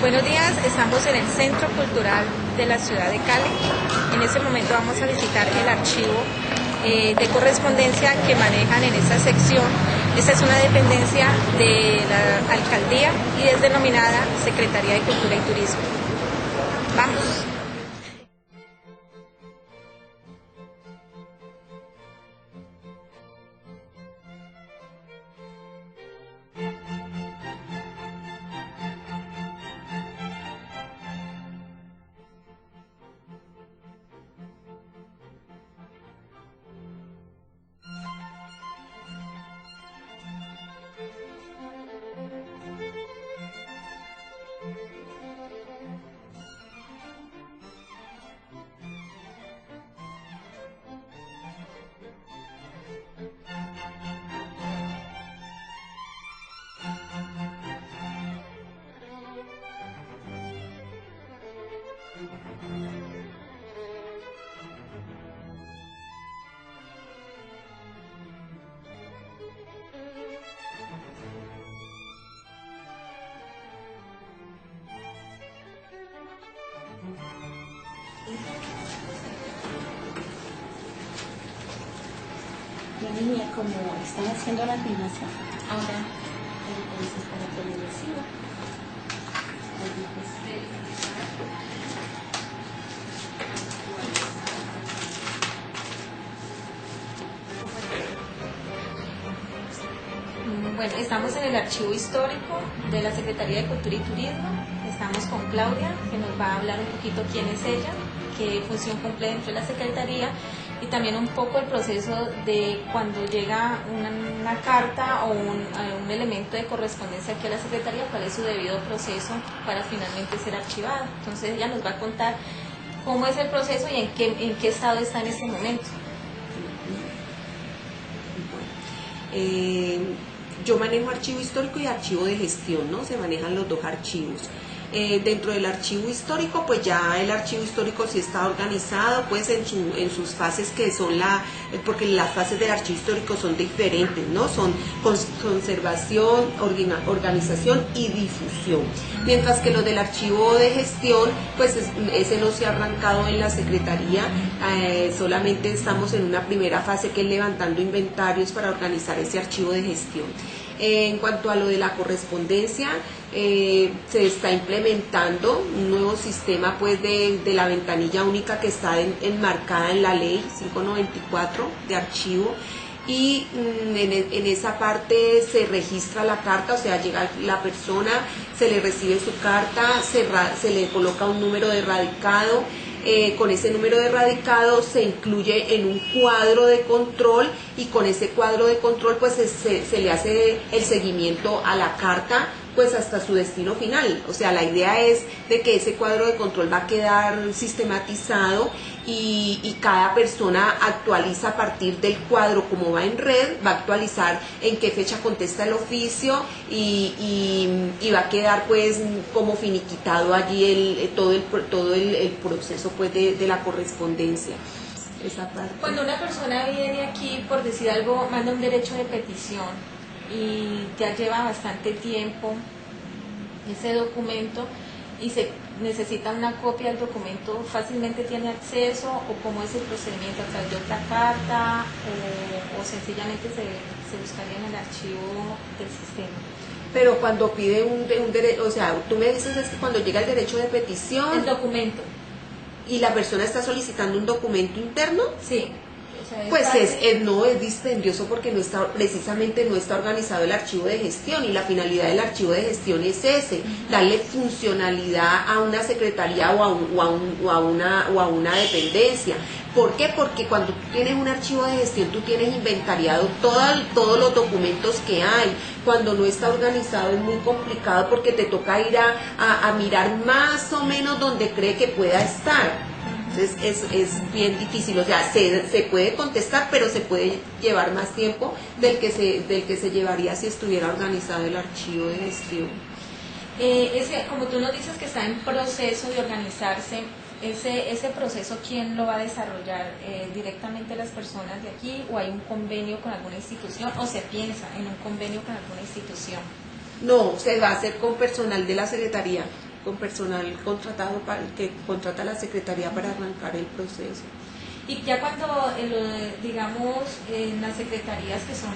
Buenos días, estamos en el Centro Cultural de la ciudad de Cali. En este momento vamos a visitar el archivo de correspondencia que manejan en esta sección. Esta es una dependencia de la alcaldía y es denominada Secretaría de Cultura y Turismo. Vamos. La niña, como están haciendo la filmación Ahora, entonces para que me reciba. bueno, estamos en el archivo histórico de la Secretaría de Cultura y Turismo. Estamos con Claudia, que nos va a hablar un poquito quién es ella, qué función cumple dentro de la Secretaría y también un poco el proceso de cuando llega una carta o un elemento de correspondencia aquí a la Secretaría, cuál es su debido proceso para finalmente ser archivado. Entonces ella nos va a contar cómo es el proceso y en qué estado está en este momento. Yo manejo archivo histórico y archivo de gestión, ¿no? Se manejan los dos archivos. Dentro del archivo histórico, pues ya el archivo histórico sí está organizado, pues en sus fases que son porque las fases del archivo histórico son diferentes, ¿no? Son conservación, organización y difusión. Mientras que los del archivo de gestión, pues ese no se ha arrancado en la Secretaría, solamente estamos en una primera fase que es levantando inventarios para organizar ese archivo de gestión. En cuanto a lo de la correspondencia, se está implementando un nuevo sistema pues de la ventanilla única que está enmarcada en la ley 594 de archivo y en esa parte se registra la carta, o sea, llega la persona, se le recibe su carta, se le coloca un número de radicado. Con ese número de radicado se incluye en un cuadro de control y con ese cuadro de control pues se le hace el seguimiento a la carta pues hasta su destino final. O sea, la idea es de que ese cuadro de control va a quedar sistematizado y cada persona actualiza a partir del cuadro, como va en red, va a actualizar en qué fecha contesta el oficio y va a quedar pues como finiquitado allí todo el proceso pues de la correspondencia. Esa parte. Cuando una persona viene aquí, por decir algo, manda un derecho de petición y ya lleva bastante tiempo ese documento y se necesita una copia del documento, ¿fácilmente tiene acceso o cómo es el procedimiento? ¿A través de otra carta o sencillamente se buscaría en el archivo del sistema? Pero cuando pide un derecho, o sea, tú me dices es que cuando llega el derecho de petición... El documento. ¿Y la persona está solicitando un documento interno? Sí. Pues no es dispendioso porque precisamente no está organizado el archivo de gestión y la finalidad del archivo de gestión es ese, darle funcionalidad a una secretaría o a una dependencia. ¿Por qué? Porque cuando tú tienes un archivo de gestión tú tienes inventariado todos los documentos que hay. Cuando no está organizado es muy complicado porque te toca ir a mirar más o menos donde cree que pueda estar. Entonces es bien difícil, o sea, se puede contestar, pero se puede llevar más tiempo del que se llevaría si estuviera organizado el archivo de gestión. Como tú nos dices que está en proceso de organizarse, ese proceso, ¿quién lo va a desarrollar? ¿Directamente las personas de aquí o hay un convenio con alguna institución o se piensa en un convenio con alguna institución? No, se va a hacer con personal de la Secretaría. con personal contratado que contrata la Secretaría para arrancar el proceso. Y ya cuando, digamos, en las secretarías que son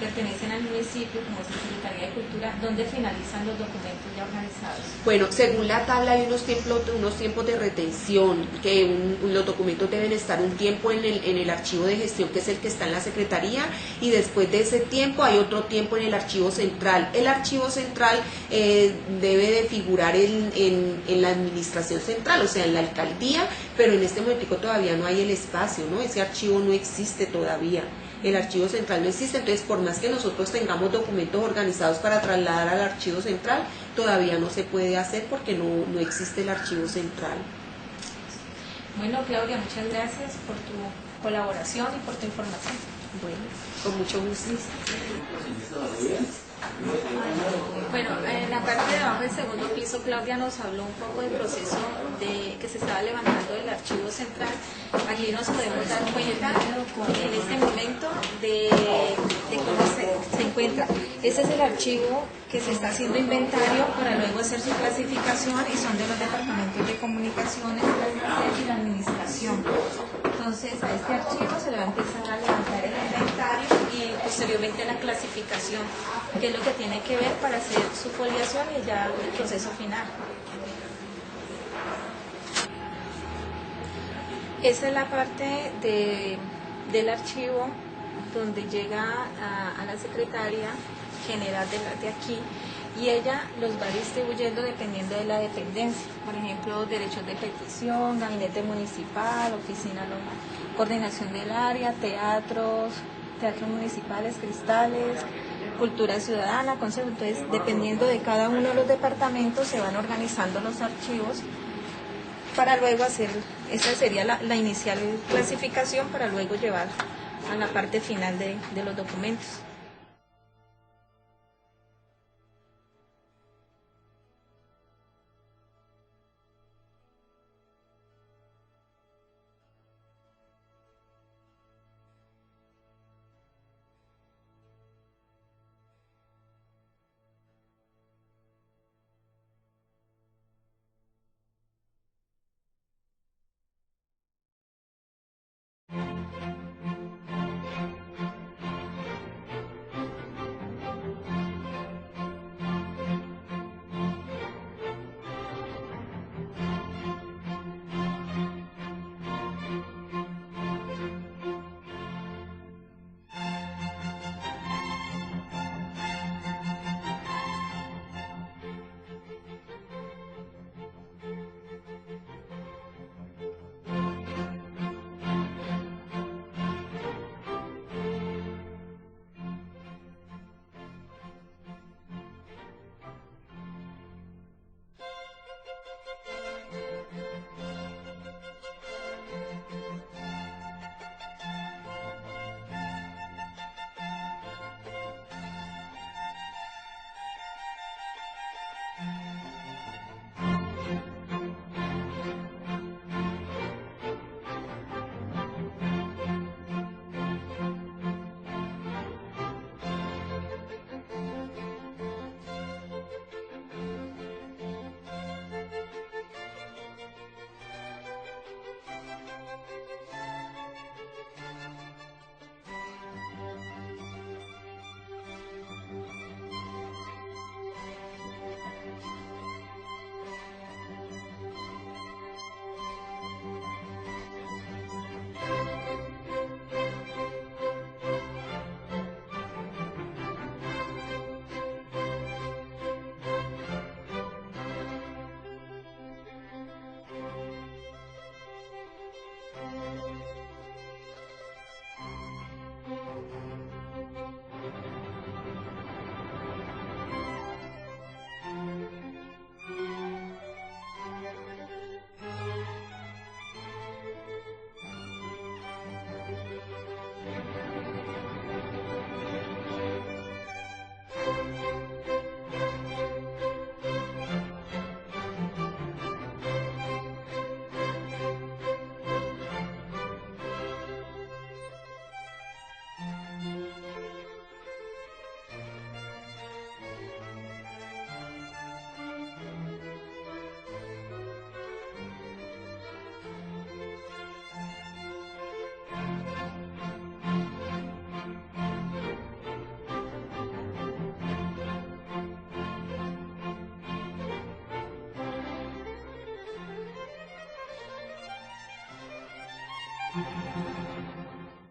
pertenecen al municipio, como es la Secretaría de Cultura, ¿dónde finalizan los documentos ya organizados? Bueno, según la tabla hay unos tiempos de retención, que los documentos deben estar un tiempo en el archivo de gestión, que es el que está en la Secretaría, y después de ese tiempo hay otro tiempo en el archivo central. El archivo central debe de figurar en la administración central, o sea, en la alcaldía, pero en este momento todavía no hay el espacio, ¿no? Ese archivo no existe todavía. El archivo central no existe, entonces por más que nosotros tengamos documentos organizados para trasladar al archivo central, todavía no se puede hacer porque no existe el archivo central. Bueno, Claudia, muchas gracias por tu colaboración y por tu información. Bueno, con mucho gusto. Bueno, en la parte de abajo del segundo piso, Claudia nos habló un poco del proceso que se estaba levantando del archivo central. Aquí nos podemos dar cuenta en este momento de cómo se encuentra. Ese es el archivo que se está haciendo inventario para luego hacer su clasificación, y son de los departamentos de comunicaciones y la administración. Entonces a este archivo se le va a empezar a levantar el inventario y posteriormente la clasificación, que es lo que tiene que ver para hacer su foliación y ya el proceso final. Esa es la parte del archivo donde llega a la secretaria general de aquí, y ella los va distribuyendo dependiendo de la dependencia. Por ejemplo, derechos de petición, gabinete municipal, oficina, coordinación del área, teatros municipales, cristales, cultura ciudadana, consejo. Entonces, dependiendo de cada uno de los departamentos, se van organizando los archivos para luego hacer, esa sería la inicial clasificación, para luego llevar a la parte final de los documentos.